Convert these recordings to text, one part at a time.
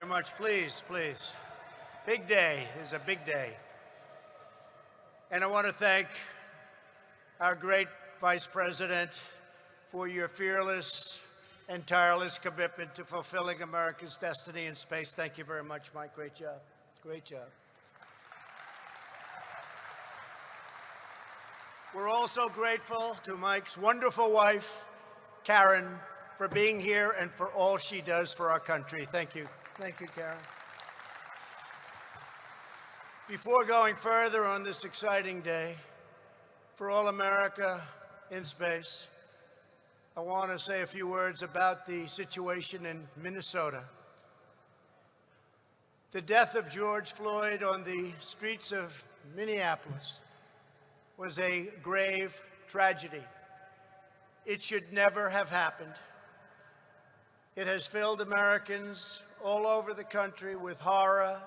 Much, please, please. Big day is a big day. And I want to thank our great Vice President for your fearless and tireless commitment to fulfilling America's destiny in space. Thank you very much, Mike. Great job. Great job. We're also grateful to Mike's wonderful wife, Karen, for being here and for all she does for our country. Thank you. Thank you, Karen. Before going further on this exciting day for all America in space, I want to say a few words about the situation in Minnesota. The death of George Floyd on the streets of Minneapolis was a grave tragedy. It should never have happened. It has filled Americans all over the country with horror,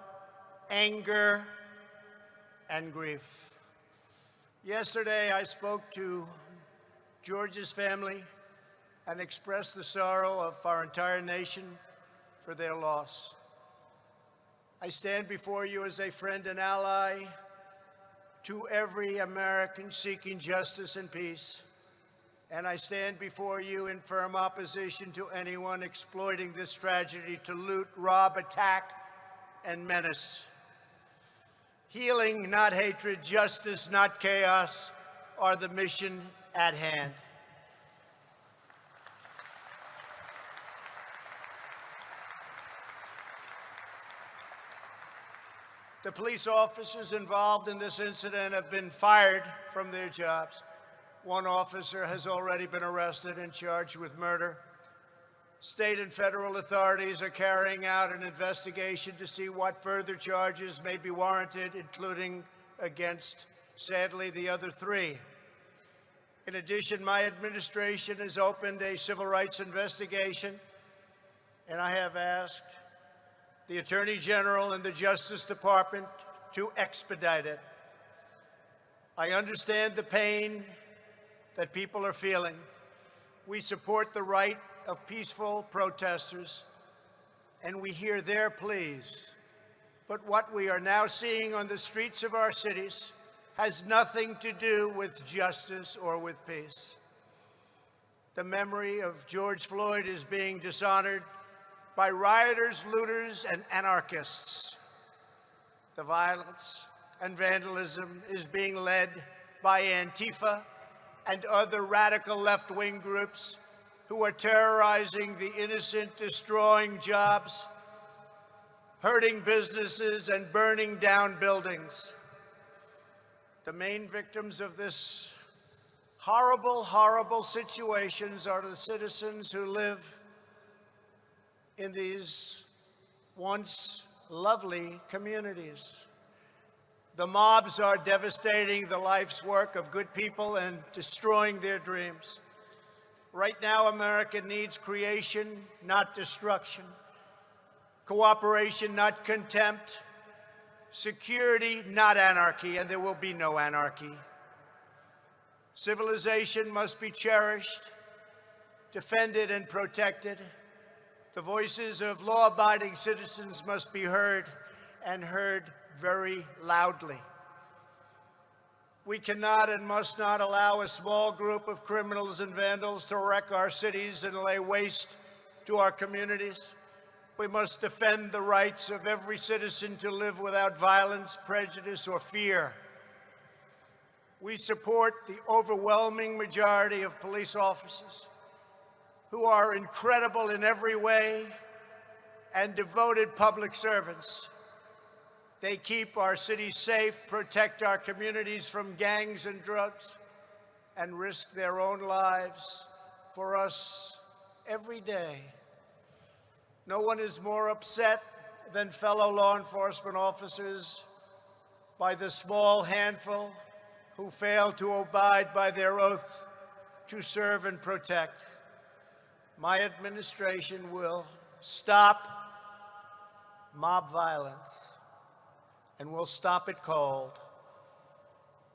anger, and grief. Yesterday, I spoke to George's family and expressed the sorrow of our entire nation for their loss. I stand before you as a friend and ally to every American seeking justice and peace. And I stand before you in firm opposition to anyone exploiting this tragedy to loot, rob, attack, and menace. Healing, not hatred, justice, not chaos, are the mission at hand. The police officers involved in this incident have been fired from their jobs. One officer has already been arrested and charged with murder. State and federal authorities are carrying out an investigation to see what further charges may be warranted, including against, sadly, the other three. In addition, my administration has opened a civil rights investigation, and I have asked the Attorney General and the Justice Department to expedite it. I understand the pain that people are feeling. We support the right of peaceful protesters, and we hear their pleas. But what we are now seeing on the streets of our cities has nothing to do with justice or with peace. The memory of George Floyd is being dishonored by rioters, looters, and anarchists. The violence and vandalism is being led by Antifa and other radical left-wing groups who are terrorizing the innocent, destroying jobs, hurting businesses, and burning down buildings. The main victims of this horrible, horrible situations are the citizens who live in these once lovely communities. The mobs are devastating the life's work of good people and destroying their dreams. Right now, America needs creation, not destruction. Cooperation, not contempt. Security, not anarchy, and there will be no anarchy. Civilization must be cherished, defended, and protected. The voices of law-abiding citizens must be heard, and heard very loudly. We cannot and must not allow a small group of criminals and vandals to wreck our cities and lay waste to our communities. We must defend the rights of every citizen to live without violence, prejudice, or fear. We support the overwhelming majority of police officers who are incredible in every way and devoted public servants. They keep our cities safe, protect our communities from gangs and drugs, and risk their own lives for us every day. No one is more upset than fellow law enforcement officers by the small handful who fail to abide by their oath to serve and protect. My administration will stop mob violence, and we'll stop it cold.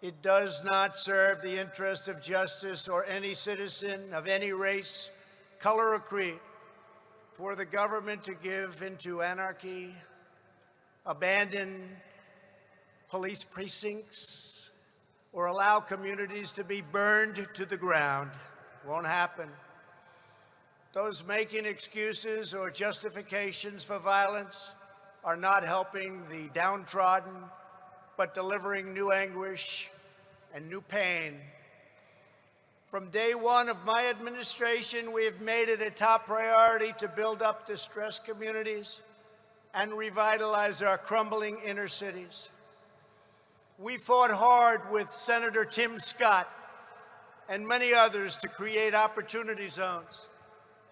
It does not serve the interest of justice or any citizen of any race, color, or creed for the government to give into anarchy, abandon police precincts, or allow communities to be burned to the ground. Won't happen. Those making excuses or justifications for violence are not helping the downtrodden, but delivering new anguish and new pain. From day one of my administration, we have made it a top priority to build up distressed communities and revitalize our crumbling inner cities. We fought hard with Senator Tim Scott and many others to create opportunity zones,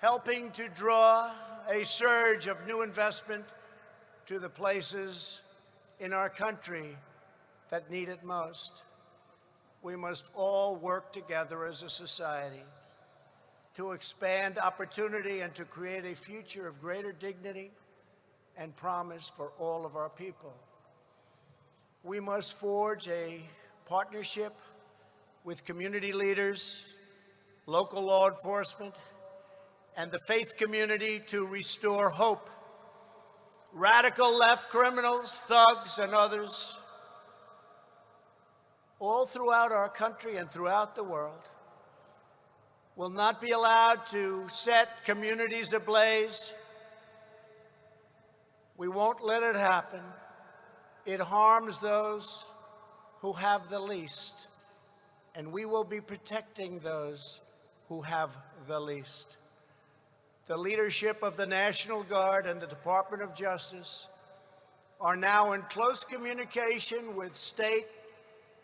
helping to draw a surge of new investment to the places in our country that need it most. We must all work together as a society to expand opportunity and to create a future of greater dignity and promise for all of our people. We must forge a partnership with community leaders, local law enforcement, and the faith community to restore hope. Radical left criminals, thugs, and others, all throughout our country and throughout the world, will not be allowed to set communities ablaze. We won't let it happen. It harms those who have the least, and we will be protecting those who have the least. The leadership of the National Guard and the Department of Justice are now in close communication with state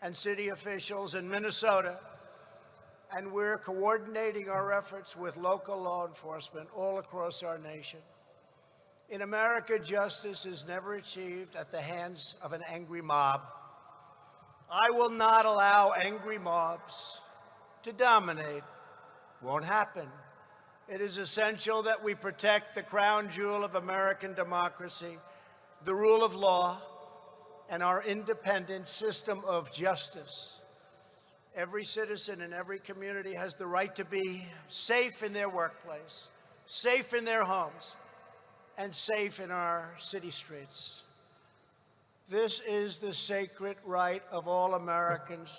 and city officials in Minnesota, and we're coordinating our efforts with local law enforcement all across our nation. In America, justice is never achieved at the hands of an angry mob. I will not allow angry mobs to dominate. Won't happen. It is essential that we protect the crown jewel of American democracy, the rule of law, and our independent system of justice. Every citizen in every community has the right to be safe in their workplace, safe in their homes, and safe in our city streets. This is the sacred right of all Americans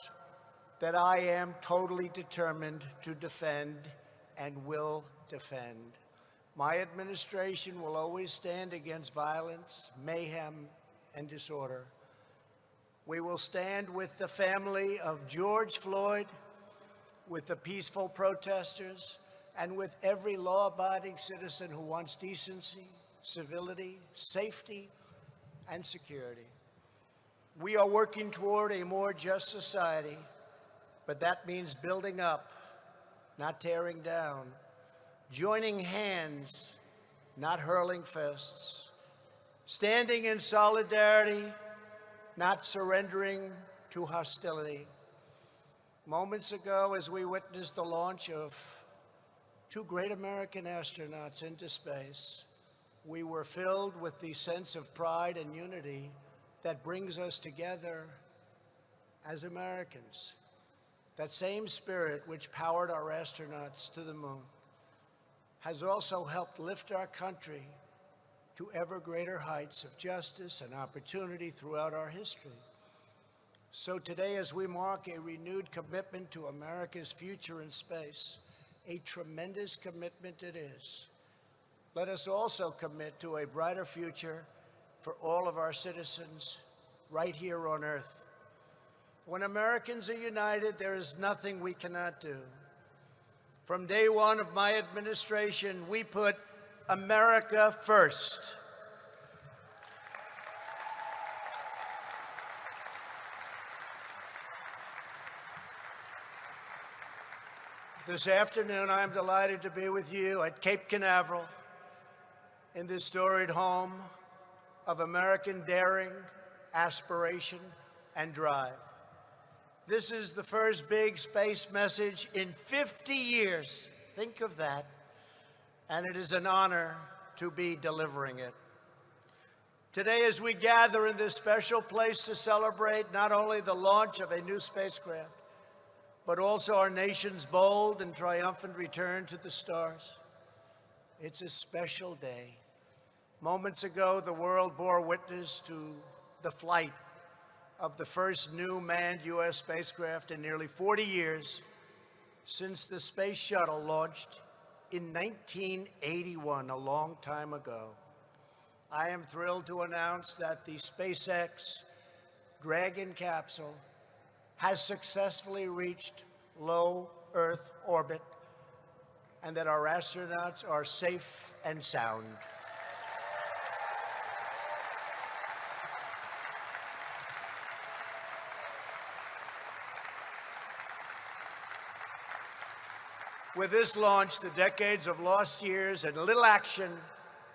that I am totally determined to defend and will defend. My administration will always stand against violence, mayhem, and disorder. We will stand with the family of George Floyd, with the peaceful protesters, and with every law-abiding citizen who wants decency, civility, safety, and security. We are working toward a more just society, but that means building up, not tearing down, joining hands, not hurling fists, standing in solidarity, not surrendering to hostility. Moments ago, as we witnessed the launch of two great American astronauts into space, we were filled with the sense of pride and unity that brings us together as Americans. That same spirit which powered our astronauts to the moon has also helped lift our country to ever greater heights of justice and opportunity throughout our history. So today, as we mark a renewed commitment to America's future in space, a tremendous commitment it is, let us also commit to a brighter future for all of our citizens right here on Earth. When Americans are united, there is nothing we cannot do. From day one of my administration, we put America first. This afternoon, I am delighted to be with you at Cape Canaveral in this storied home of American daring, aspiration, and drive. This is the first big space message in 50 years. Think of that. And it is an honor to be delivering it. Today, as we gather in this special place to celebrate not only the launch of a new spacecraft, but also our nation's bold and triumphant return to the stars, It's a special day. Moments ago, the world bore witness to the flight of the first new manned U.S. spacecraft in nearly 40 years since the space shuttle launched in 1981, a long time ago. I am thrilled to announce that the SpaceX Dragon capsule has successfully reached low Earth orbit and that our astronauts are safe and sound. With this launch, the decades of lost years and little action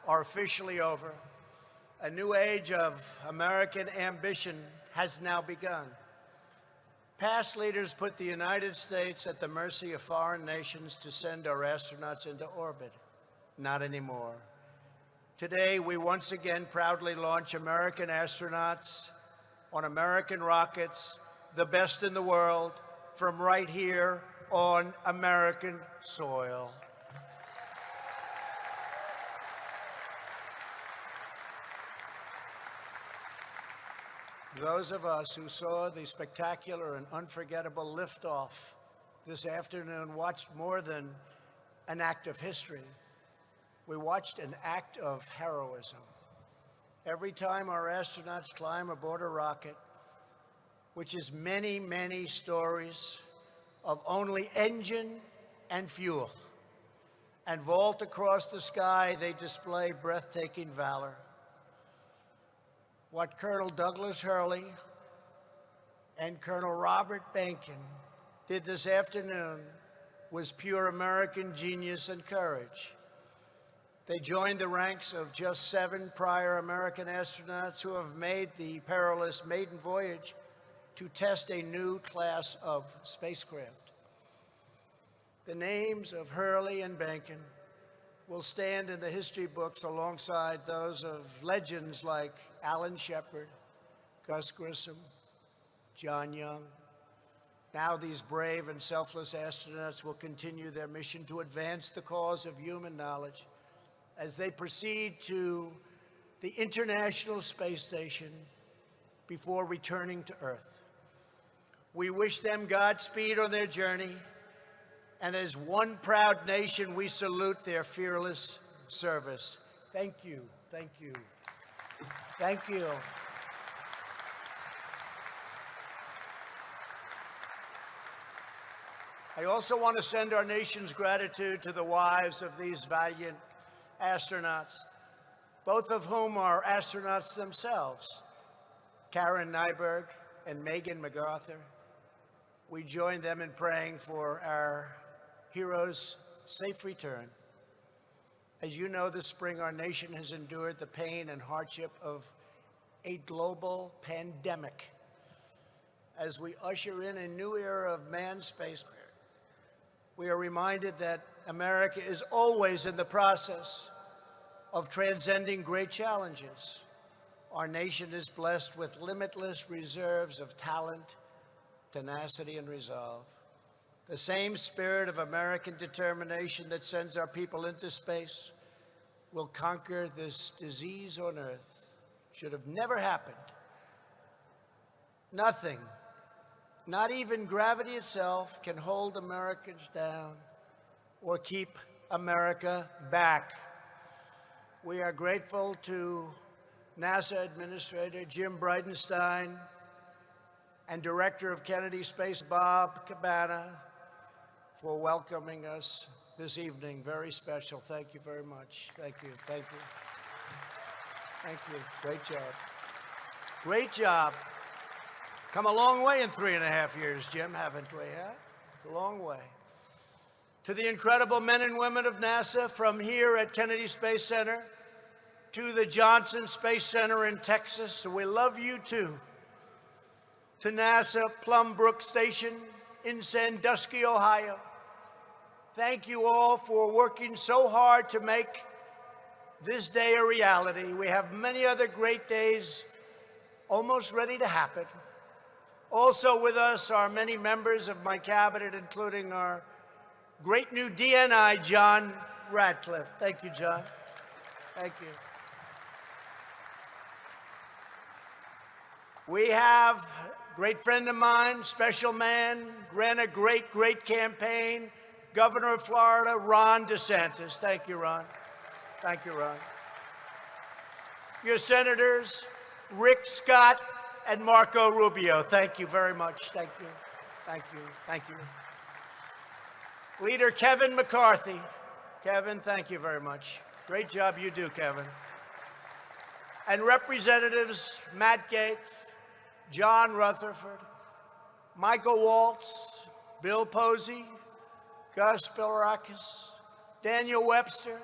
are officially over. A new age of American ambition has now begun. Past leaders put the United States at the mercy of foreign nations to send our astronauts into orbit. Not anymore. Today, we once again proudly launch American astronauts on American rockets, the best in the world, from right here on American soil. Those of us who saw the spectacular and unforgettable liftoff this afternoon watched more than an act of history. We watched an act of heroism. Every time our astronauts climb aboard a rocket, which is many, many stories of only engine and fuel, and vault across the sky, they display breathtaking valor. What Colonel Douglas Hurley and Colonel Robert Behnken did this afternoon was pure American genius and courage. They joined the ranks of just 7 prior American astronauts who have made the perilous maiden voyage to test a new class of spacecraft. The names of Hurley and Behnken will stand in the history books alongside those of legends like Alan Shepard, Gus Grissom, John Young. Now these brave and selfless astronauts will continue their mission to advance the cause of human knowledge as they proceed to the International Space Station before returning to Earth. We wish them Godspeed on their journey, and as one proud nation, we salute their fearless service. Thank you, thank you, thank you. I also want to send our nation's gratitude to the wives of these valiant astronauts, both of whom are astronauts themselves, Karen Nyberg and Megan MacArthur. We join them in praying for our heroes' safe return. As you know, this spring our nation has endured the pain and hardship of a global pandemic. As we usher in a new era of manned spacecraft, we are reminded that America is always in the process of transcending great challenges. Our nation is blessed with limitless reserves of talent, tenacity, and resolve. The same spirit of American determination that sends our people into space will conquer this disease on Earth. Should have never happened. Nothing, not even gravity itself, can hold Americans down or keep America back. We are grateful to NASA Administrator Jim Bridenstine and Director of Kennedy Space Bob Cabana for welcoming us this evening. Very special. Thank you very much. Thank you. Thank you. Thank you. Great job. Great job. Come a long way in 3.5 years, Jim, haven't we? A long way. To the incredible men and women of NASA, from here at Kennedy Space Center to the Johnson Space Center in Texas, we love you too. To NASA Plum Brook Station in Sandusky, Ohio, thank you all for working so hard to make this day a reality. We have many other great days almost ready to happen. Also with us are many members of my cabinet, including our great new DNI, John Radcliffe. Thank you, John. Thank you. We have a great friend of mine, special man, ran a great, great campaign, Governor of Florida, Ron DeSantis. Thank you, Ron. Thank you, Ron. Your senators, Rick Scott and Marco Rubio. Thank you very much. Thank you. Thank you. Thank you. Leader Kevin McCarthy. Kevin, thank you very much. Great job you do, Kevin. And Representatives Matt Gaetz, John Rutherford, Michael Waltz, Bill Posey, Gus Bilirakis, Daniel Webster,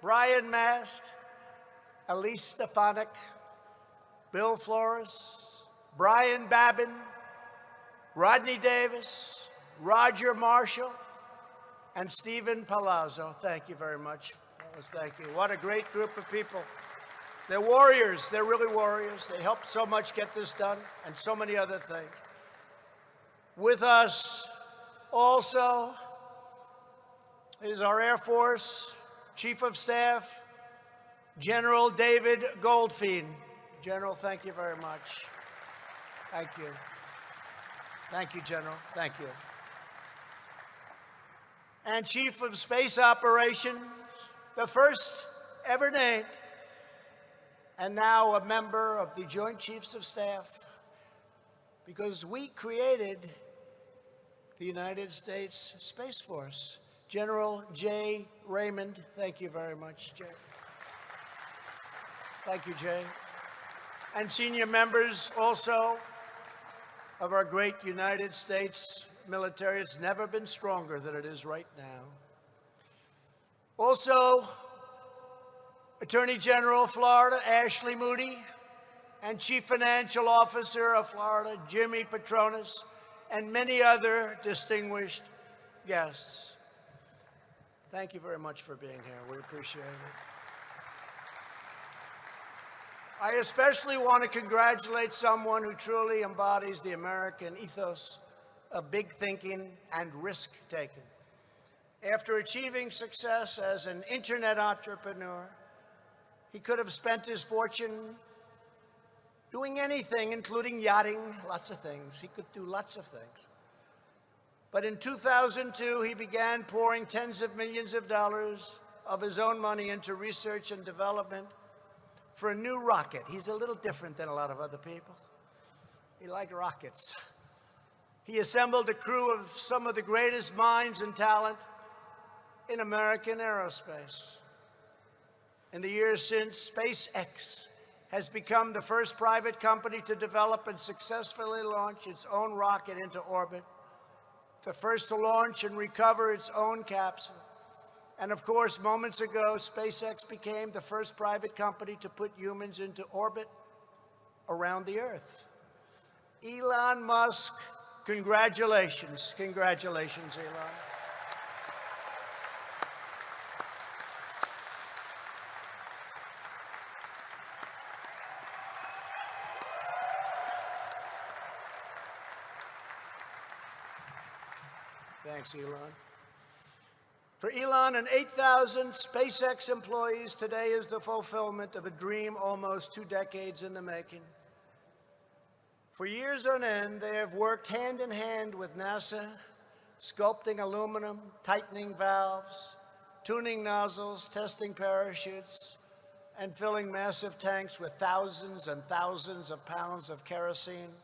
Brian Mast, Elise Stefanik, Bill Flores, Brian Babin, Rodney Davis, Roger Marshall, and Stephen Palazzo. Thank you very much. Thank you. What a great group of people. They're warriors. They're really warriors. They helped so much get this done and so many other things. With us also is our Air Force Chief of Staff, General David Goldfein. General, thank you very much. Thank you. Thank you, General. Thank you. And Chief of Space Operations, the first ever named, and now a member of the Joint Chiefs of Staff, because we created the United States Space Force. General Jay Raymond, thank you very much, Jay. Thank you, Jay. And senior members also of our great United States military. It's never been stronger than it is right now. Also, Attorney General of Florida, Ashley Moody, and Chief Financial Officer of Florida, Jimmy Patronis, and many other distinguished guests. Thank you very much for being here. We appreciate it. I especially want to congratulate someone who truly embodies the American ethos of big thinking and risk-taking. After achieving success as an internet entrepreneur, he could have spent his fortune doing anything, including yachting, lots of things. He could do lots of things. But in 2002, he began pouring tens of millions of dollars of his own money into research and development for a new rocket. He's a little different than a lot of other people. He liked rockets. He assembled a crew of some of the greatest minds and talent in American aerospace. In the years since, SpaceX has become the first private company to develop and successfully launch its own rocket into orbit, the first to launch and recover its own capsule. And of course, moments ago, SpaceX became the first private company to put humans into orbit around the Earth. Elon Musk, congratulations. Congratulations, Elon. Thanks, Elon. For Elon and 8,000 SpaceX employees, today is the fulfillment of a dream almost 2 decades in the making. For years on end, they have worked hand in hand with NASA, sculpting aluminum, tightening valves, tuning nozzles, testing parachutes, and filling massive tanks with thousands and thousands of pounds of kerosene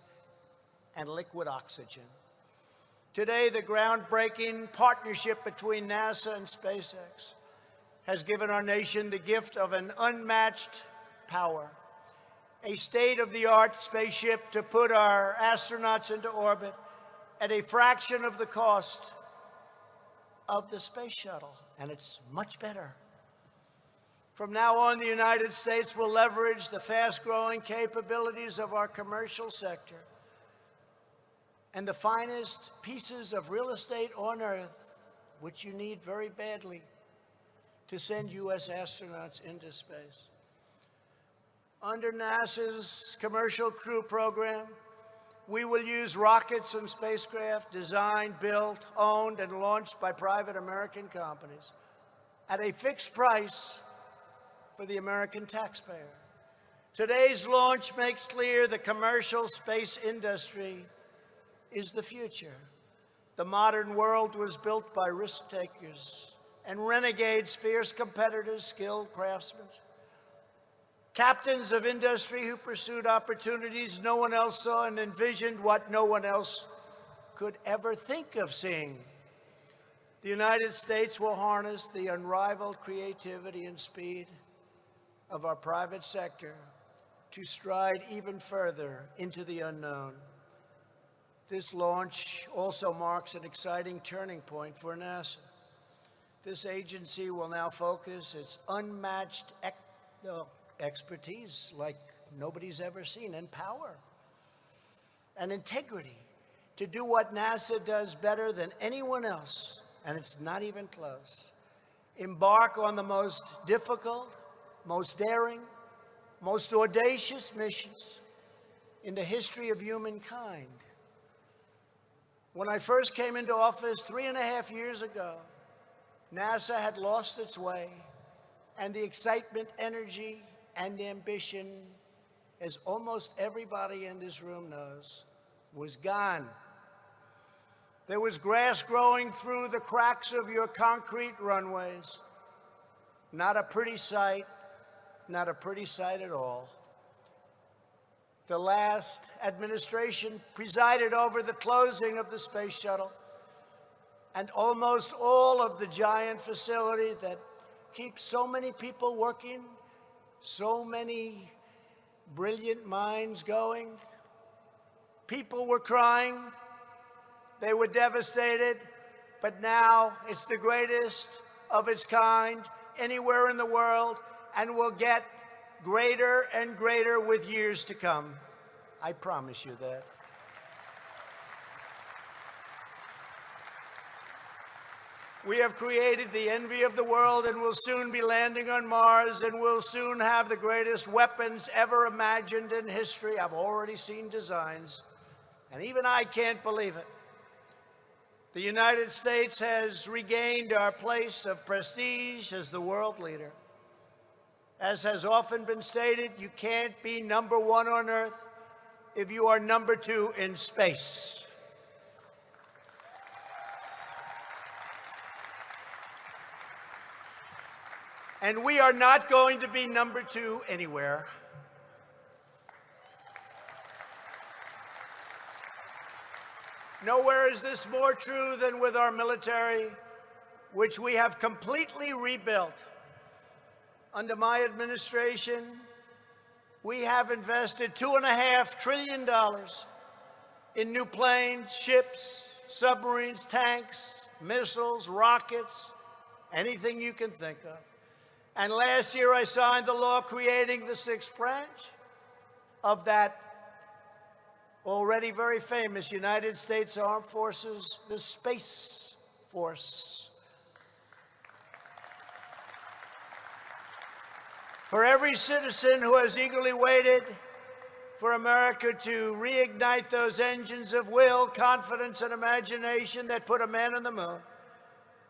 and liquid oxygen. Today, the groundbreaking partnership between NASA and SpaceX has given our nation the gift of an unmatched power, a state-of-the-art spaceship to put our astronauts into orbit at a fraction of the cost of the space shuttle, and it's much better. From now on, the United States will leverage the fast-growing capabilities of our commercial sector and the finest pieces of real estate on Earth, which you need very badly to send U.S. astronauts into space. Under NASA's Commercial Crew Program, we will use rockets and spacecraft designed, built, owned, and launched by private American companies. at a fixed price for the American taxpayer. Today's launch makes clear the commercial space industry is the future. The modern world was built by risk takers and renegades, fierce competitors, skilled craftsmen, captains of industry who pursued opportunities no one else saw and envisioned what no one else could ever think of seeing. The United States will harness the unrivaled creativity and speed of our private sector to stride even further into the unknown. This launch also marks an exciting turning point for NASA. This agency will now focus its unmatched expertise like nobody's ever seen, and power and integrity to do what NASA does better than anyone else, and it's not even close. Embark on the most difficult, most daring, most audacious missions in the history of humankind. When I first came into office 3.5 years ago, NASA had lost its way, and the excitement, energy, and ambition, as almost everybody in this room knows, was gone. There was grass growing through the cracks of your concrete runways. Not a pretty sight, not a pretty sight at all. The last administration presided over the closing of the space shuttle and almost all of the giant facility that keeps so many people working, so many brilliant minds going. People were crying, they were devastated, but now it's the greatest of its kind anywhere in the world and will get greater and greater with years to come. I promise you that. We have created the envy of the world and will soon be landing on Mars, and we'll soon have the greatest weapons ever imagined in history. I've already seen designs, and even I can't believe it. The United States has regained our place of prestige as the world leader. As has often been stated, you can't be number one on Earth if you are number two in space. And we are not going to be number two anywhere. Nowhere is this more true than with our military, which we have completely rebuilt. Under my administration, we have invested $2.5 trillion in new planes, ships, submarines, tanks, missiles, rockets, anything you can think of. And last year, I signed the law creating the sixth branch of that already very famous United States Armed Forces, the Space Force. For every citizen who has eagerly waited for America to reignite those engines of will, confidence, and imagination that put a man on the moon,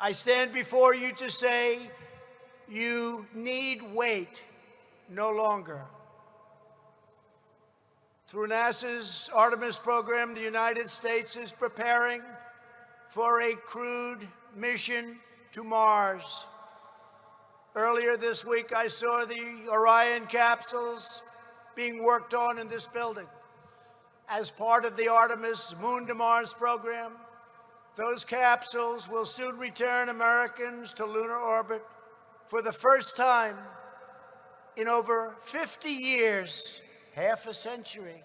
I stand before you to say, you need wait no longer. Through NASA's Artemis program, the United States is preparing for a crewed mission to Mars. Earlier this week, I saw the Orion capsules being worked on in this building. As part of the Artemis Moon to Mars program, those capsules will soon return Americans to lunar orbit for the first time in over 50 years, half a century.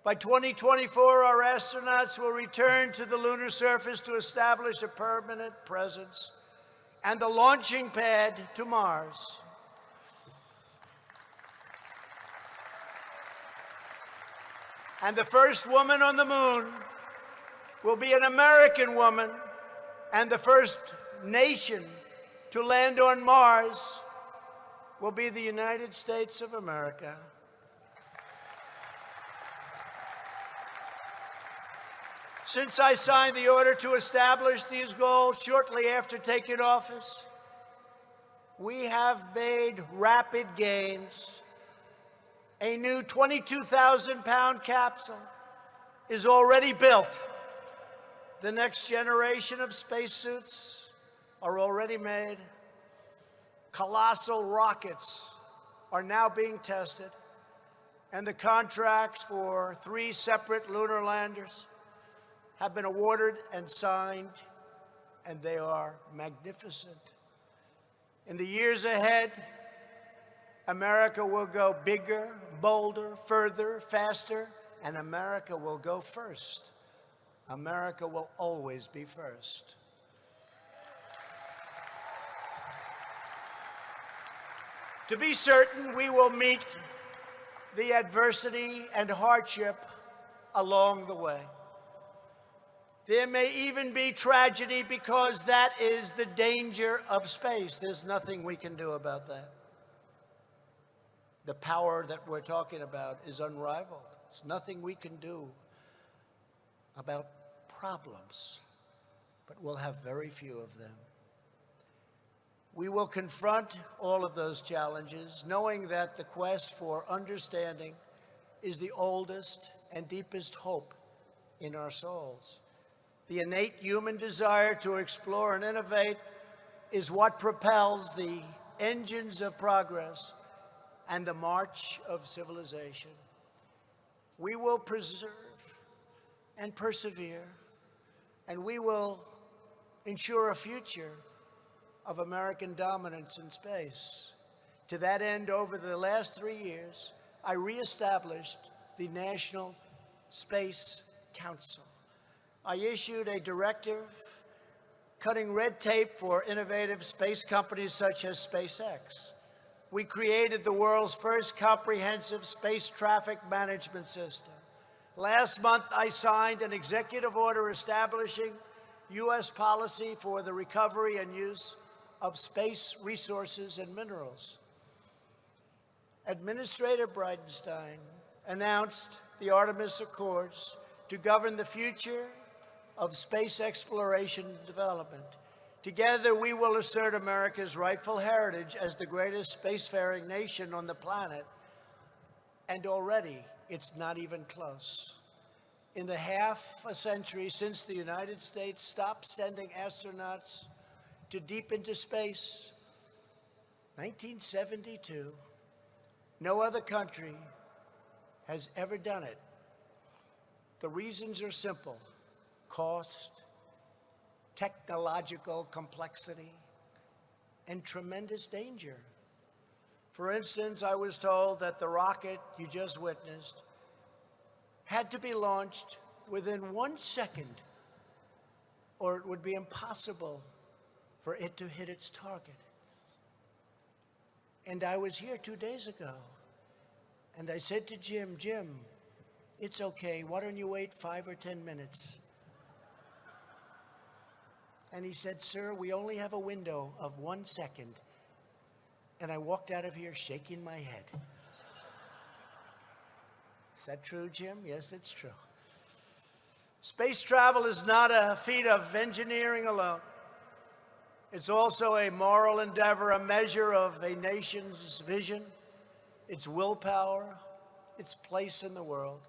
By 2024, our astronauts will return to the lunar surface to establish a permanent presence and the launching pad to Mars. And the first woman on the moon will be an American woman, and the first nation to land on Mars will be the United States of America. Since I signed the order to establish these goals shortly after taking office, We have made rapid gains. A new 22,000-pound capsule is already built. The next generation of spacesuits are already made. Colossal rockets are now being tested. And the contracts for 3 separate lunar landers have been awarded and signed, and they are magnificent. In the years ahead, America will go bigger, bolder, further, faster, and America will go first. America will always be first. To be certain, we will meet the adversity and hardship along the way. There may even be tragedy because that is the danger of space. There's nothing we can do about that. The power that we're talking about is unrivaled. There's nothing we can do about problems, but we'll have very few of them. We will confront all of those challenges, knowing that the quest for understanding is the oldest and deepest hope in our souls. The innate human desire to explore and innovate is what propels the engines of progress and the march of civilization. We will preserve and persevere, and we will ensure a future of American dominance in space. To that end, over the last 3 years, I reestablished the National Space Council. I issued a directive cutting red tape for innovative space companies such as SpaceX. We created the world's first comprehensive space traffic management system. Last month, I signed an executive order establishing U.S. policy for the recovery and use of space resources and minerals. Administrator Bridenstine announced the Artemis Accords to govern the future of space exploration and development. Together, we will assert America's rightful heritage as the greatest spacefaring nation on the planet, and already it's not even close. In the half a century since the United States stopped sending astronauts to deep into space, 1972, no other country has ever done it. The reasons are simple: cost, technological complexity, and tremendous danger. For instance, I was told that the rocket you just witnessed had to be launched within 1 second, or it would be impossible for it to hit its target. And I was here 2 days ago, and I said to Jim, it's okay, why don't you wait 5 or 10 minutes? And he said, sir, we only have a window of 1 second. And I walked out of here shaking my head. Is that true, Jim? Yes, it's true. Space travel is not a feat of engineering alone. It's also a moral endeavor, a measure of a nation's vision, its willpower, its place in the world.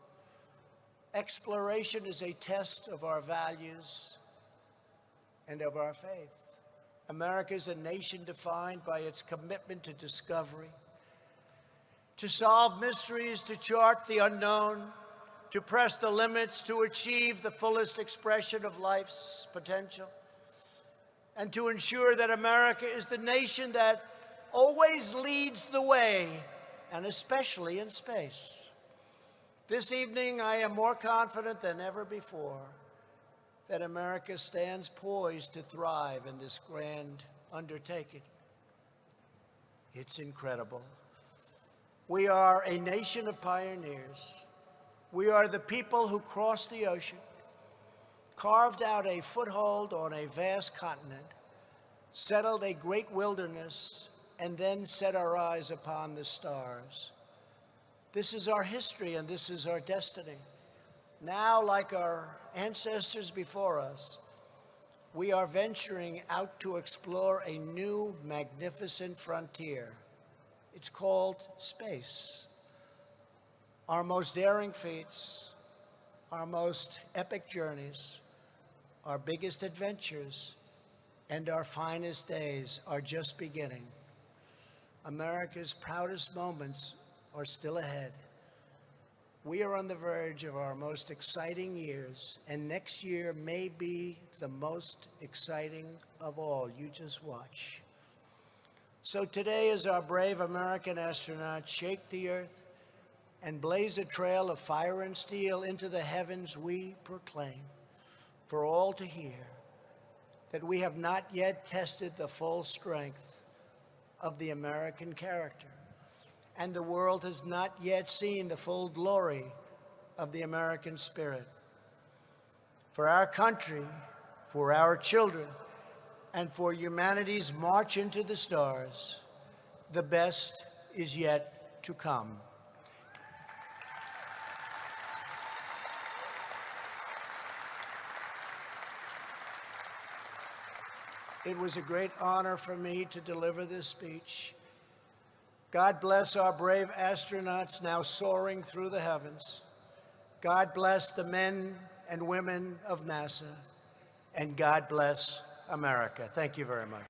Exploration is a test of our values and of our faith. America is a nation defined by its commitment to discovery, to solve mysteries, to chart the unknown, to press the limits, to achieve the fullest expression of life's potential, and to ensure that America is the nation that always leads the way, and especially in space. This evening, I am more confident than ever before that America stands poised to thrive in this grand undertaking. It's incredible. We are a nation of pioneers. We are the people who crossed the ocean, carved out a foothold on a vast continent, settled a great wilderness, and then set our eyes upon the stars. This is our history, and this is our destiny. Now, like our ancestors before us, we are venturing out to explore a new, magnificent frontier. It's called space. Our most daring feats, our most epic journeys, our biggest adventures, and our finest days are just beginning. America's proudest moments are still ahead. We are on the verge of our most exciting years, and next year may be the most exciting of all. You just watch. So today, as our brave American astronauts shake the Earth and blaze a trail of fire and steel into the heavens, we proclaim for all to hear that we have not yet tested the full strength of the American character, and the world has not yet seen the full glory of the American spirit. For our country, for our children, and for humanity's march into the stars, the best is yet to come. It was a great honor for me to deliver this speech. God bless our brave astronauts now soaring through the heavens. God bless the men and women of NASA. And God bless America. Thank you very much.